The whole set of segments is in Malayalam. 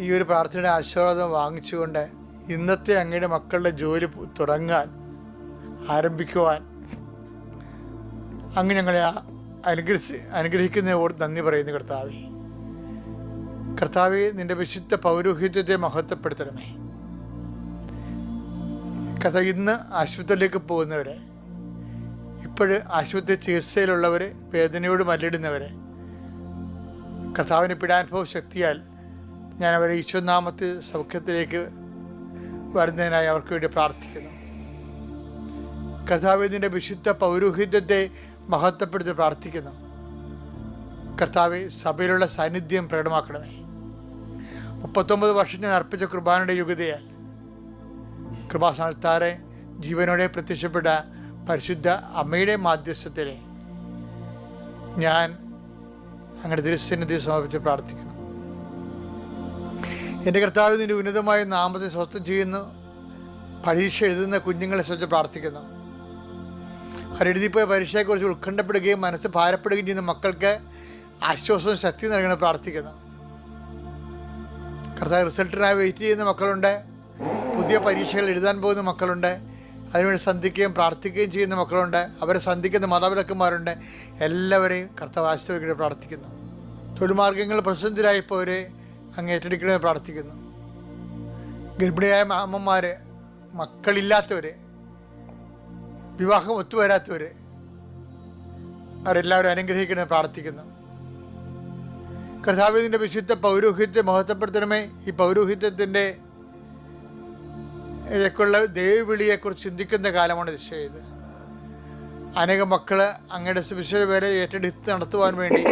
ഈ ഒരു പ്രാർത്ഥനയുടെ ആശീർവാദം വാങ്ങിച്ചുകൊണ്ട് ഇന്നത്തെ അങ്ങയുടെ മക്കളുടെ ജോലി തുടങ്ങാൻ ആരംഭിക്കുവാൻ അങ്ങ് ഞങ്ങളെ അനുഗ്രഹിക്കുന്നതോട് നന്ദി പറയുന്നു കർത്താവേ. കർത്താവേ, നിൻ്റെ വിശുദ്ധ പൗരോഹിത്യത്തെ മഹത്വപ്പെടുത്തണമേ. കർത്താവ്, ഇന്ന് ആശുപത്രിയിലേക്ക് പോകുന്നവരെ, ഇപ്പോഴ് ആശുപത്രി ചികിത്സയിലുള്ളവർ, വേദനയോട് മല്ലിടുന്നവർ, കർത്താവിന് പീഡാനുഭവ ശക്തിയാൽ ഞാൻ അവരെ ഈശോനാമത്തിൽ സൗഖ്യത്തിലേക്ക് വരുന്നതിനായി അവർക്ക് വേണ്ടി പ്രാർത്ഥിക്കുന്നു. കർത്താവ്, നിൻ്റെ വിശുദ്ധ പൗരോഹിത്യത്തെ മഹത്വപ്പെടുത്തി പ്രാർത്ഥിക്കുന്നു. കർത്താവെ, സഭയിലുള്ള സാന്നിധ്യം പ്രകടമാക്കണമേ. 39 വർഷം ഞാൻ അർപ്പിച്ച കുർബാനയുടെ യുഗതയാൽ കൃപാസ്ഥാനത്താറെ ജീവനോടെ പ്രത്യക്ഷപ്പെട്ട പരിശുദ്ധ അമ്മയുടെ മാധ്യസ്ഥത്തിലെ ഞാൻ അങ്ങയുടെ തിരുസന്നിധി സമർപ്പിച്ച് പ്രാർത്ഥിക്കുന്നു. എൻ്റെ കർത്താവ്, നിൻ്റെ ഉന്നതമായ നാമത്തെ സ്വസ്ഥം ചെയ്യുന്നു. പരീക്ഷ എഴുതുന്ന കുഞ്ഞുങ്ങളെ സംബന്ധിച്ച് പ്രാർത്ഥിക്കുന്നു. അവരെഴുതിപ്പോയ പരീക്ഷയെക്കുറിച്ച് ഉത്കണ്ഠപ്പെടുകയും മനസ്സ് ഭാരപ്പെടുകയും ചെയ്യുന്ന മക്കൾക്ക് ആശ്വാസവും ശക്തി നൽകണം പ്രാർത്ഥിക്കുന്നു. കർത്താവ്, റിസൾട്ടിനായി വെയിറ്റ് ചെയ്യുന്ന മക്കളുണ്ട്. പുതിയ പരീക്ഷകൾ എഴുതാൻ പോകുന്ന മക്കളുണ്ട്. അതിനുവേണ്ടി സന്ധിക്കുകയും പ്രാർത്ഥിക്കുകയും ചെയ്യുന്ന മക്കളുണ്ട്. അവരെ സന്ധിക്കുന്ന മാതാപിതാക്കന്മാരുണ്ട്. എല്ലാവരെയും കർത്താവ് ആശ്രയിക്കണേ പ്രാർത്ഥിക്കുന്നു. തൊഴിൽമാർഗ്ഗങ്ങൾ പ്രതിസന്ധിയിലായപ്പോരെ അങ്ങ് ഏറ്റെടുക്കണമെന്ന് പ്രാർത്ഥിക്കുന്നു. ഗർഭിണിയായ അമ്മമാർ, മക്കളില്ലാത്തവർ, വിവാഹം ഒത്തുവരാത്തവർ, അവരെല്ലാവരും അനുഗ്രഹിക്കണമെന്ന് പ്രാർത്ഥിക്കുന്നു. കർത്താവേ, നിൻ്റെ വിശുദ്ധ പൗരോഹിത്യത്തെ മഹത്വപ്പെടുത്തണമേ. ഈ പൗരോഹിത്യത്തിൻ്റെ ഇതൊക്കെയുള്ള ദൈവവിളിയെക്കുറിച്ച് ചിന്തിക്കുന്ന കാലമാണ് ദിശ ചെയ്ത്. അനേകം മക്കൾ അങ്ങയുടെ സുവിശേഷ പേരെ ഏറ്റെടുത്ത് നടത്തുവാൻ വേണ്ടി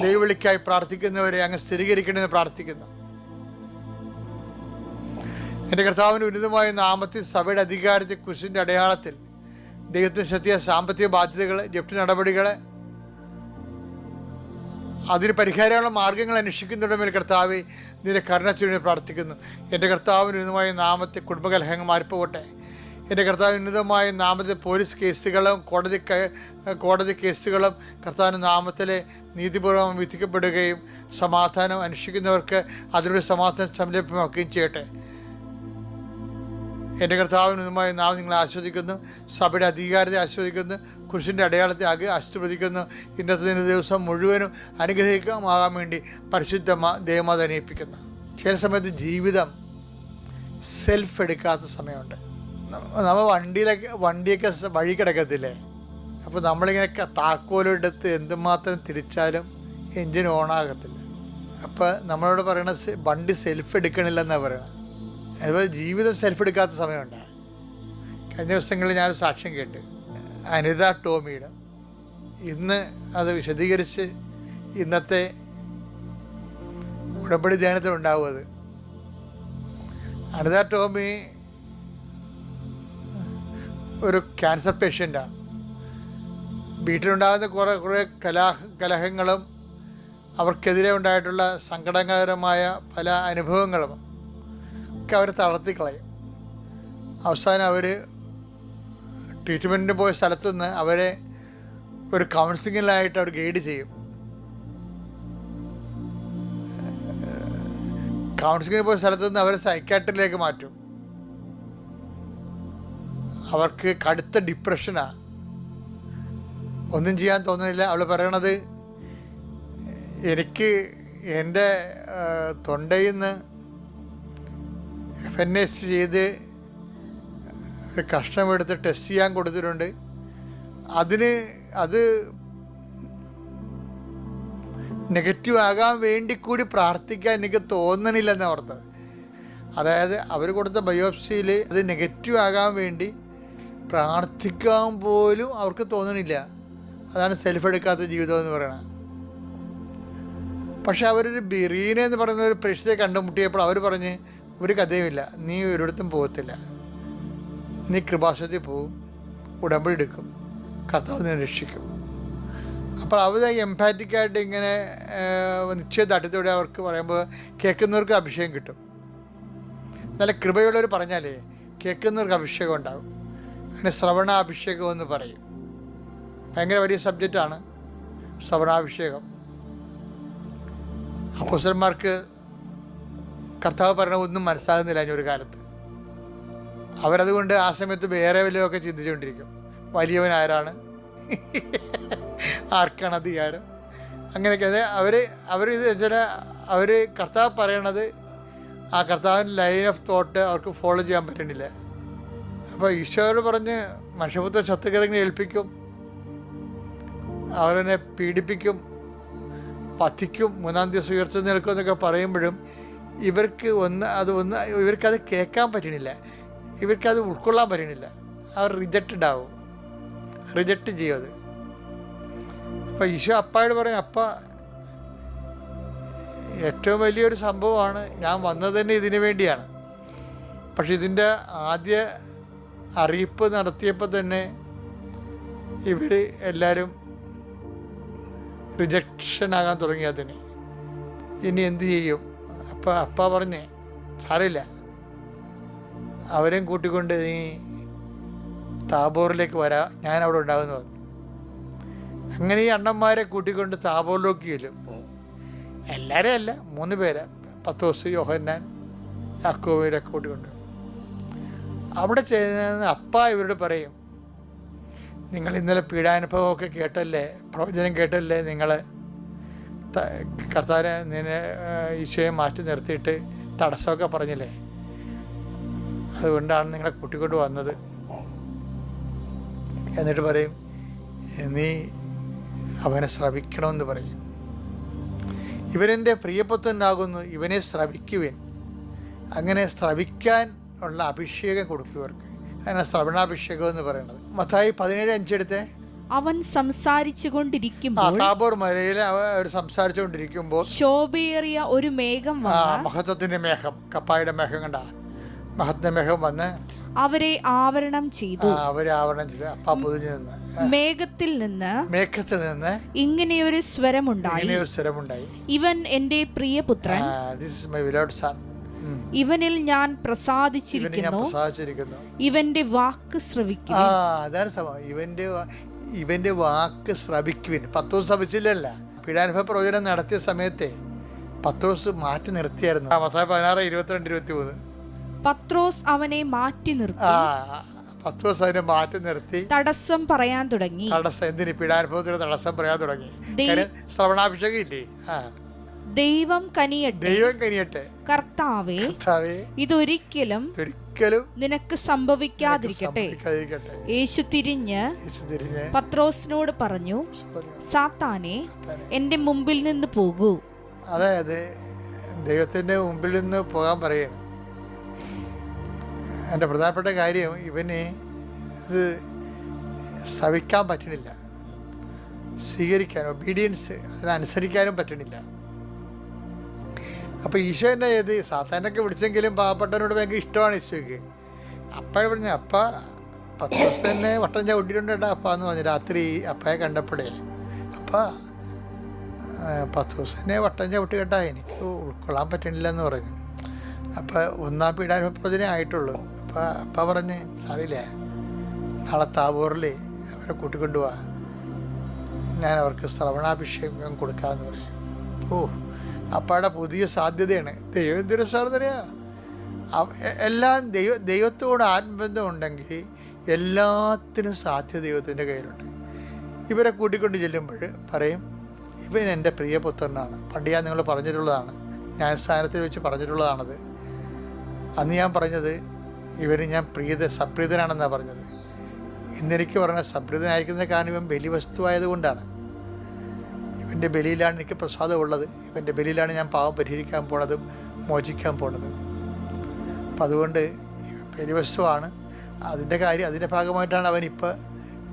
ദൈവവിളിക്കായി പ്രാർത്ഥിക്കുന്നവരെ അങ്ങ് സ്ഥിരീകരിക്കണമെന്ന് പ്രാർത്ഥിക്കുന്നു. എൻ്റെ കർത്താവിൻ്റെ ഉന്നതമായ നാമത്തിൽ സഭയുടെ അധികാരത്തിൽ കുരിശിൻ്റെ അടയാളത്തിൽ ദൈവത്തിന് ശക്തിയ സാമ്പത്തിക ബാധ്യതകൾ, ജപ്തി നടപടികൾ, അതിന് പരിഹാരമുള്ള മാർഗ്ഗങ്ങൾ അന്വേഷിക്കുന്നതിൻ്റെ മേൽ കർത്താവെ നിന്റെ കരുണ ചൊരിഞ്ഞ് പ്രാർത്ഥിക്കുന്നു. എൻ്റെ കർത്താവിന് ഉന്നതമായ നാമത്തെ കുടുംബകലഹങ്ങൾ മാറിപ്പോകട്ടെ. എൻ്റെ കർത്താവിന് ഉന്നതമായ നാമത്തിൽ പോലീസ് കേസുകളും കോടതി കേസുകളും കർത്താവിൻ്റെ നാമത്തിലെ നീതിപൂർവ്വം വിധിക്കപ്പെടുകയും സമാധാനം അന്വേഷിക്കുന്നവർക്ക് അതിലൂടെ സമാധാനം സംരംഭമാക്കുകയും ചെയ്യട്ടെ. എൻ്റെ കർത്താവിന് ഉന്നതമായ നാമം നിങ്ങളെ ആസ്വദിക്കുന്നു. സഭയുടെ അധികാരത്തെ ആസ്വദിക്കുന്നു. കുരിശിൻ്റെ അടയാളത്തെ ആശീർവദിക്കുന്നു. ഇന്നത്തെ ദിവസം മുഴുവനും അനുഗ്രഹിക്കാമാകാൻ വേണ്ടി പരിശുദ്ധ ദേവമാത അനയിപ്പിക്കുന്നു. ചില സമയത്ത് ജീവിതം സെൽഫ് എടുക്കാത്ത സമയമുണ്ട്. നമ്മൾ വണ്ടിയൊക്കെ വഴി കിടക്കത്തില്ലേ? അപ്പോൾ നമ്മളിങ്ങനെ താക്കോലെടുത്ത് എന്തുമാത്രം തിരിച്ചാലും എൻജിൻ ഓണാകത്തില്ല. അപ്പോൾ നമ്മളോട് പറയണ വണ്ടി സെൽഫ് എടുക്കണില്ലെന്നാണ് പറയണത്. അതുപോലെ ജീവിതം സെൽഫ് എടുക്കാത്ത സമയമുണ്ട്. കഴിഞ്ഞ ദിവസങ്ങളിൽ ഞാനൊരു സാക്ഷ്യം കേട്ട് അനിത ടോമിയുടെ. ഇന്ന് അത് വിശദീകരിച്ച് ഇന്നത്തെ ഉടമ്പടി ധ്യാനത്തിലുണ്ടാവും. അത് അനിത ടോമി ഒരു ക്യാൻസർ പേഷ്യൻ്റാണ്. വീട്ടിലുണ്ടാകുന്ന കുറേ കലഹങ്ങളും അവർക്കെതിരെ ഉണ്ടായിട്ടുള്ള സങ്കടകരമായ പല അനുഭവങ്ങളും ഒക്കെ അവരെ തളർത്തിക്കളയും. അവസാനം അവർ ട്രീറ്റ്മെൻറ്റിന് പോയ സ്ഥലത്തു നിന്ന് അവരെ ഒരു കൗൺസിലിങ്ങിലായിട്ട് അവർ ഗൈഡ് ചെയ്യും. കൗൺസിലിങ്ങിന് പോയ സ്ഥലത്തു നിന്ന് അവരെ സൈക്കാട്രിയിലേക്ക് മാറ്റും. അവർക്ക് കടുത്ത ഡിപ്രഷനാണ്. ഒന്നും ചെയ്യാൻ തോന്നുന്നില്ല. അവൾ പറയണത്, എനിക്ക് എൻ്റെ തൊണ്ടയിൽ നിന്ന് FNS ചെയ്ത് ഒരു കഷ്ണമെടുത്ത് ടെസ്റ്റ് ചെയ്യാൻ കൊടുത്തിട്ടുണ്ട്. അത് നെഗറ്റീവ് ആകാൻ വേണ്ടി കൂടി പ്രാർത്ഥിക്കാൻ എനിക്ക് തോന്നണില്ലെന്ന് ഓർത്തത്. അതായത് അവർ കൊടുത്ത ബയോപ്സിയിൽ അത് നെഗറ്റീവ് ആകാൻ വേണ്ടി പ്രാർത്ഥിക്കാൻ പോലും അവർക്ക് തോന്നണില്ല. അതാണ് സെൽഫ് എടുക്കാത്ത ജീവിതം എന്ന് പറയുന്നത്. പക്ഷെ അവരൊരു ബിറീന എന്ന് പറയുന്ന ഒരു പ്രേക്ഷകരെ കണ്ടുമുട്ടിയപ്പോൾ അവർ പറഞ്ഞ്, ഒരു കഥയുമില്ല, നീ ഒരിടത്തും പോകത്തില്ല, നീ കൃപാസനത്തിൽ പോവും, ഉടമ്പടി എടുക്കും, കർത്താവ് നിന്നെ രക്ഷിക്കും. അപ്പോൾ അവർ എംപാറ്റിക്കായിട്ട് ഇങ്ങനെ നിശ്ചയദാർഢ്യത്തോടെ അവർക്ക് പറയുമ്പോൾ കേൾക്കുന്നവർക്ക് അഭിഷേകം കിട്ടും. നല്ല കൃപയുള്ളവർ പറഞ്ഞാലേ കേൾക്കുന്നവർക്ക് അഭിഷേകം ഉണ്ടാകും. അങ്ങനെ ശ്രവണാഭിഷേകം എന്ന് പറയും. ഭയങ്കര വലിയ സബ്ജക്റ്റാണ് ശ്രവണാഭിഷേകം. അപ്പോസ്തലന്മാർക്ക് കർത്താവ് പറയണ ഒന്നും മനസ്സിലാകുന്നില്ല ഇനി ഒരു കാലത്ത്. അവരതുകൊണ്ട് ആ സമയത്ത് വേറെ വല്ലതൊക്കെ ചിന്തിച്ചുകൊണ്ടിരിക്കും. വലിയവൻ ആരാണ്, ആർക്കാണ് അധികാരം, അങ്ങനെയൊക്കെ. അവർ ഇത് വെച്ചാൽ അവർ കർത്താവ് പറയണത് ആ കർത്താവിൻ്റെ ലൈൻ ഓഫ് തോട്ട് അവർക്ക് ഫോളോ ചെയ്യാൻ പറ്റണില്ല. അപ്പോൾ ഈശോയോട് പറഞ്ഞ് മനുഷ്യപുത്ര ശത്രുക്കളെ ഏൽപ്പിക്കും, അവരെന്നെ പീഡിപ്പിക്കും, പതിക്കും, 3-ാം ദിവസം ഉയർച്ച നിൽക്കും എന്നൊക്കെ പറയുമ്പോഴും ഇവർക്കത് കേൾക്കാൻ പറ്റണില്ല, ഇവർക്കത് ഉൾക്കൊള്ളാൻ പറ്റണില്ല. അവർ റിജക്റ്റ് ചെയ്യും അത്. അപ്പം ഈശോ അപ്പായോട് പറയും, അപ്പ ഏറ്റവും വലിയൊരു സംഭവമാണ്, ഞാൻ വന്നത് തന്നെ ഇതിനു വേണ്ടിയാണ്. പക്ഷെ ഇതിൻ്റെ ആദ്യ അറിയിപ്പ് നടത്തിയപ്പോൾ തന്നെ ഇവർ എല്ലാവരും റിജക്ഷനാകാൻ തുടങ്ങി. അതിന് ഇനി എന്ത് ചെയ്യും? അപ്പ പറഞ്ഞേ സാരമില്ല, അവരെയും കൂട്ടിക്കൊണ്ട് നീ താബോറിലേക്ക് വരാ, ഞാൻ അവിടെ ഉണ്ടാകുമെന്ന് പറഞ്ഞു. അങ്ങനെ ഈ അണ്ണന്മാരെ കൂട്ടിക്കൊണ്ട് താബോറിലേക്ക് ചെല്ലും. എല്ലാവരും അല്ല, 3 പേരെ, പത്രോസ്, യോഹന്നാൻ, യാക്കോബ്, ഇവരൊക്കെ കൂട്ടിക്കൊണ്ട് അവിടെ ചെന്ന് അപ്പ ഇവരോട് പറയും, നിങ്ങൾ ഇന്നലെ പീഡാനുഭവമൊക്കെ കേട്ടല്ലേ, പ്രവചനം കേട്ടല്ലേ, നിങ്ങൾ കർത്താവിനെ ഈശോയെ മാറ്റി നിർത്തിയിട്ട് തടസ്സമൊക്കെ പറഞ്ഞില്ലേ, അതുകൊണ്ടാണ് നിങ്ങളെ കൂട്ടിക്കൊണ്ട് വന്നത്. എന്നിട്ട് പറയും, നീ അവനെ ശ്രവിക്കണമെന്ന് പറയും. ഇവനെൻ്റെ പ്രിയപുത്രനാകുന്നു, ഇവനെ ശ്രവിക്കുവിൻ. അങ്ങനെ ശ്രവിക്കാൻ ഉള്ള അഭിഷേകം കൊടുക്കും ഇവർക്ക്. അങ്ങനെ ശ്രവണാഭിഷേകം എന്ന് പറയുന്നത്. മത്തായി 17:5 എടുത്തേ. അവൻ സംസാരിച്ചു കൊണ്ടിരിക്കുമ്പോൾ, താബോർ മലയിൽ അവർ സംസാരിച്ചുകൊണ്ടിരിക്കുമ്പോൾ ശോഭയേറിയ ഒരു മേഘം മഹത്വത്തിന്റെ മേഘം, കപ്പായുടെ മേഘം കണ്ട മഹത്വ മേഘം വന്ന് അവരെ ആവരണം ചെയ്തു. അപ്പ പൊതിഞ്ഞു നിന്ന് മേഘത്തിൽ നിന്ന് ഇങ്ങനെയൊരു സ്വരമുണ്ടായി, ഇവൻ എന്റെ പ്രിയപുത്രൻ, ഇവനിൽ ഞാൻ പ്രസാദിച്ചിരിക്കുന്നു, ഇവന്റെ വാക്ക് ശ്രവിക്കുന്നു. അതാണ് സംഭവം. ഇവന്റെ വാക്ക് ശ്രവിക്കുവിൻ. പത്രോസ് ശ്രവിച്ചില്ലല്ല. പീഡാനുഭവ പ്രവചനം നടത്തിയ സമയത്തെ പത്രോസ് മാറ്റി നിർത്തിയായിരുന്നു. 16:22-23 പത്രോസ് അവനെ മാറ്റി നിർത്തി. പത്രോസ് അതിനെ മാറ്റി നിർത്തി തടസ്സം പറയാൻ തുടങ്ങി. എന്തിന്? പീഡാനുഭവത്തിന് തടസ്സം പറയാൻ തുടങ്ങി. ശ്രവണാഭിഷേകം ഇല്ലേ? ദൈവം കനിയട്ടെ കർത്താവേ, ഇതൊരിക്കലും നിനക്ക് സംഭവിക്കാതിരിക്കട്ടെ. യേശു തിരിഞ്ഞ് പത്രോസിനോട് പറഞ്ഞു, സാത്താനെ, എന്റെ മുമ്പിൽ നിന്ന് പോകൂ. അതായത് ദൈവത്തിന്റെ മുമ്പിൽ നിന്ന് പോകാൻ പറയണം. എൻ്റെ പ്രധാനപ്പെട്ട കാര്യം, ഇവന് ഇത് ശ്രവിക്കാൻ പറ്റണില്ല, സ്വീകരിക്കാനും ഒബീഡിയൻസ് അതിനനുസരിക്കാനും പറ്റണില്ല. അപ്പോൾ ഈശോ എന്നെ സാത്താനൊക്കെ വിളിച്ചെങ്കിലും പാവപ്പെട്ടവനോട് ഭയങ്കര ഇഷ്ടമാണ് ഈശോയ്ക്ക്. അപ്പഴേ പറഞ്ഞു, അപ്പ 10 ദിവസം തന്നെ വട്ടം ചവിട്ടിയിട്ടുണ്ടാ അപ്പ എന്ന് പറഞ്ഞു. രാത്രി അപ്പയെ കണ്ടപ്പോഴേ, അപ്പ 10 ദിവസം തന്നെ വട്ടം ചവിട്ടി കേട്ടാ, എനിക്ക് ഉൾക്കൊള്ളാൻ പറ്റണില്ല എന്ന് പറഞ്ഞു. അപ്പം 1-ാം പീഡാനുഭവത്തിനേ ആയിട്ടുള്ളൂ. അപ്പ പറഞ്ഞ്, സാറിയില്ലേ, നാളെ താബോറിൽ അവരെ കൂട്ടിക്കൊണ്ടുപോവാ, ഞാൻ അവർക്ക് ശ്രവണാഭിഷേകം കൊടുക്കാമെന്ന് പറയും. അപ്പയുടെ പുതിയ സാധ്യതയാണ്. ദൈവം എന്തൊരു സാധ്യതയാ! എല്ലാം ദൈവത്തോട് ആത്മബന്ധം ഉണ്ടെങ്കിൽ എല്ലാത്തിനും സാധ്യത ദൈവത്തിൻ്റെ കയ്യിലുണ്ട്. ഇവരെ കൂട്ടിക്കൊണ്ട് ചെല്ലുമ്പോൾ പറയും, ഇവൻ എൻ്റെ പ്രിയപുത്രനാണ്. പണ്ട് ഞാൻ നിങ്ങൾ പറഞ്ഞിട്ടുള്ളതാണ്, ന്യായസ്ഥാനത്തിൽ വെച്ച് പറഞ്ഞിട്ടുള്ളതാണത്. അന്ന് ഞാൻ പറഞ്ഞത് ഇവന് ഞാൻ സപ്രീതനാണെന്നാണ് പറഞ്ഞത്. ഇന്നെനിക്ക് പറഞ്ഞ സപ്രീതനായിരിക്കുന്ന കാരണം ഇവൻ ബലിവസ്തുവായതുകൊണ്ടാണ്. ഇവൻ്റെ ബലിയിലാണ് എനിക്ക് പ്രസാദമുള്ളത്, ഇവൻ്റെ ബലിയിലാണ് ഞാൻ പാവം പരിഹരിക്കാൻ പോണതും മോചിക്കാൻ പോണതും. അപ്പം അതുകൊണ്ട് ബലിവസ്തുവാണ്. അതിൻ്റെ ഭാഗമായിട്ടാണ് അവൻ ഇപ്പോൾ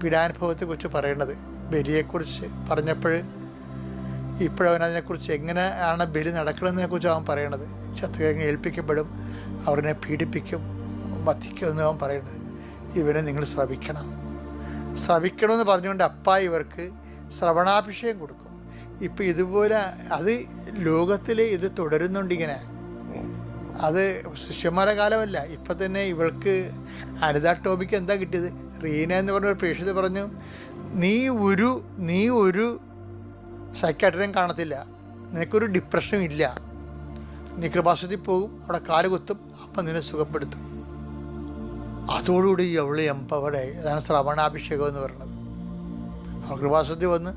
പീഡാനുഭവത്തെക്കുറിച്ച് പറയണത്. ബലിയെക്കുറിച്ച് പറഞ്ഞപ്പോൾ ഇപ്പോഴവൻ അതിനെക്കുറിച്ച് എങ്ങനെയാണ് ബലി നടക്കണമെന്നതിനെക്കുറിച്ച് അവൻ പറയണത്. ശത്രുക്കളെ ഏൽപ്പിക്കപ്പെടും, അവരെ പീഡിപ്പിക്കും, വധിക്കുമെന്ന് അവൻ പറയുന്നത്. ഇവനെ നിങ്ങൾ ശ്രവിക്കണമെന്ന് പറഞ്ഞുകൊണ്ട് അപ്പ ഇവർക്ക് ശ്രവണാഭിഷേകം കൊടുക്കും. ഇപ്പം ഇതുപോലെ അത് ലോകത്തിൽ ഇത് തുടരുന്നുണ്ടിങ്ങനെ. അത് ശിഷ്യന്മാരുടെ കാലമല്ല, ഇപ്പം തന്നെ ഇവൾക്ക് അനിത ടോമിക്ക് എന്താ കിട്ടിയത്? റീന എന്ന് പറഞ്ഞൊരു പ്രേക്ഷിത പറഞ്ഞു, നീ ഒരു സൈക്കാട്രിയും കാണത്തില്ല, നിനക്കൊരു ഡിപ്രഷനും ഇല്ല, നീ കൃപാസനത്തിൽ പോകും, അവിടെ കാല് കുത്തും, അപ്പം നിന്നെ സുഖപ്പെടുത്തും. അതോടുകൂടി അവൾ എംപവർഡായി. അതാണ് ശ്രവണാഭിഷേകം എന്ന് പറയുന്നത്. അവൾ കൃപാസനത്തിൽ വന്ന്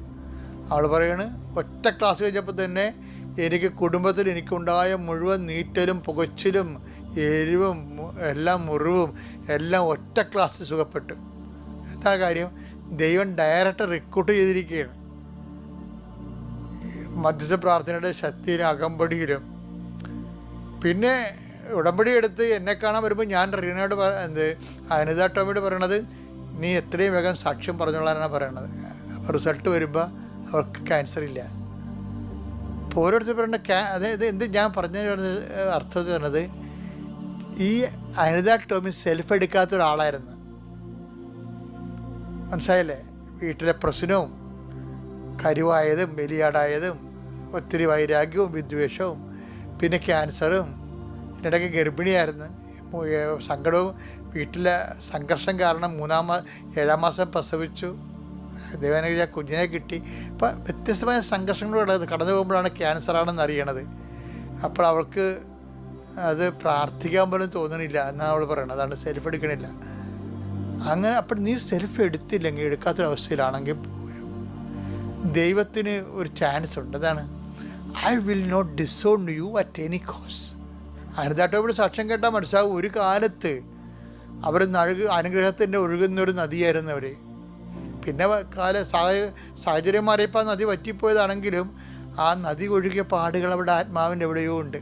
അവൾ പറയാണ്, ഒറ്റ ക്ലാസ് കഴിഞ്ഞപ്പോൾ തന്നെ എനിക്ക് കുടുംബത്തിൽ എനിക്കുണ്ടായ മുഴുവൻ നീറ്റലും പുകച്ചിലും എരിവും എല്ലാം മുറിവും എല്ലാം ഒറ്റ ക്ലാസ്സിൽ സുഖപ്പെട്ടു. എന്താ കാര്യം? ദൈവം ഡയറക്റ്റ് റിക്രൂട്ട് ചെയ്തിരിക്കുകയാണ്. മധ്യസ്ഥ പ്രാർത്ഥനയുടെ ശക്തിയിലും അകമ്പടിയിലും. പിന്നെ ഉടമ്പടി എടുത്ത് എന്നെ കാണാൻ വരുമ്പോൾ ഞാൻ റീനയോട് അനിത ടോമിയോട് പറയണത്, നീ എത്രയും വേഗം സാക്ഷ്യം പറഞ്ഞോളാനാണ് പറയണത്. അപ്പോൾ റിസൾട്ട് വരുമ്പോൾ അവൾക്ക് ക്യാൻസർ ഇല്ല. അപ്പോൾ ഓരോരുത്തർ പറയുന്ന അതായത് എന്ത് ഞാൻ പറഞ്ഞ അർത്ഥം എന്ന് പറയുന്നത്, ഈ അനിത ടോമി സെൽഫ് എടുക്കാത്ത ഒരാളായിരുന്നു. മനസ്സിലായില്ലേ? വീട്ടിലെ പ്രശ്നവും കരുവായതും ബലിയാടായതും ഒത്തിരി വൈരാഗ്യവും വിദ്വേഷവും പിന്നെ ക്യാൻസറും ഇടയ്ക്ക് ഗർഭിണിയായിരുന്നു. സങ്കടവും വീട്ടിലെ സംഘർഷം കാരണം 7-ാം മാസം പ്രസവിച്ചു. ദൈവനുഗ്രഹിച്ച കുഞ്ഞിനെ കിട്ടി. അപ്പം വ്യത്യസ്തമായ സംഘർഷങ്ങളോട് കടന്നു പോകുമ്പോഴാണ് ക്യാൻസറാണെന്ന് അറിയണത്. അപ്പോൾ അവൾക്ക് അത് പ്രാർത്ഥിക്കാൻ പോലും തോന്നണില്ല എന്നാണ് അവൾ പറയുന്നത്. അതാണ് സെൽഫ് എടുക്കണില്ല. അങ്ങനെ അപ്പോൾ നീ സെൽഫ് എടുത്തില്ലെങ്കിൽ, എടുക്കാത്തൊരവസ്ഥയിലാണെങ്കിൽ പോലും ദൈവത്തിന് ഒരു ചാൻസ് ഉണ്ട്. അതാണ് I will not disown you at any cost. അനിതാട്ടോവിടെ സാക്ഷ്യം കേട്ടാൽ മനസ്സിലാവും. ഒരു കാലത്ത് അവർ അനുഗ്രഹത്തിൻ്റെ ഒഴുകുന്നൊരു നദിയായിരുന്നു അവർ. പിന്നെ സാഹചര്യം മാറിയപ്പോൾ ആ നദി വറ്റിപ്പോയതാണെങ്കിലും ആ നദി ഒഴുകിയ പാടുകൾ അവിടെ ആത്മാവിൻ്റെ എവിടെയോ ഉണ്ട്.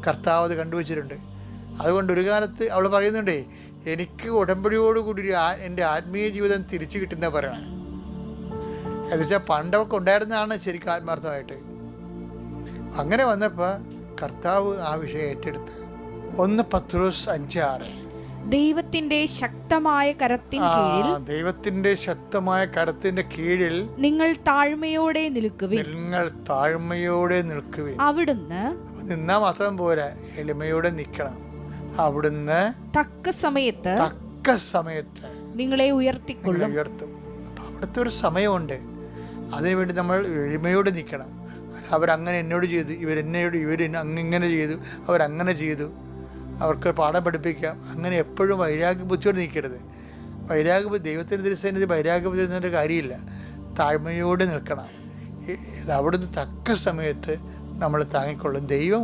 കർത്താവ് അത് കണ്ടുവച്ചിട്ടുണ്ട്. അതുകൊണ്ട് ഒരു കാലത്ത് അവൾ പറയുന്നുണ്ടേ, എനിക്ക് ഉടമ്പടിയോടുകൂടി എൻ്റെ ആത്മീയ ജീവിതം തിരിച്ചു കിട്ടുന്ന പറയണേ. എന്നുവെച്ചാൽ പണ്ടവർക്ക് ഉണ്ടായിരുന്നതാണ് ശരിക്കും ആത്മാർത്ഥമായിട്ട്. അങ്ങനെ വന്നപ്പോൾ കർത്താവ് ആ വിഷയം ഏറ്റെടുത്ത്. 1 പത്രോസ് 5:6 ദൈവത്തിന്റെ ശക്തമായ കരത്തിന്റെ കീഴിൽ നിങ്ങൾ താഴ്മയോടെ നിൽക്കുവിൻ. അവിടുന്ന് നിന്നാ മാത്രം പോരാ, എളിമയോടെ നിൽക്കണം. അവിടുന്ന് തക്ക സമയത്ത് നിങ്ങളെ ഉയർത്തും. അപ്പം അവിടുത്തെ ഒരു സമയമുണ്ട്. അതിനുവേണ്ടി നമ്മൾ എളിമയോടെ നിൽക്കണം. അവരങ്ങനെ എന്നോട് ചെയ്തു, ഇവർ ഇങ്ങനെ ചെയ്തു, അവരങ്ങനെ ചെയ്തു, അവർക്ക് പാഠം പഠിപ്പിക്കാം. അങ്ങനെ എപ്പോഴും വൈരാഗ്യ ബുദ്ധിയോട് നിൽക്കരുത്. ദൈവത്തിൻ്റെ തിരുസന്നിധി വൈരാഗ്യ ബുദ്ധി എന്നൊരു കാര്യമില്ല. താഴ്മയോടെ നിൽക്കണം. അവിടുന്ന് തക്ക സമയത്ത് നമ്മൾ താങ്ങിക്കൊള്ളും. ദൈവം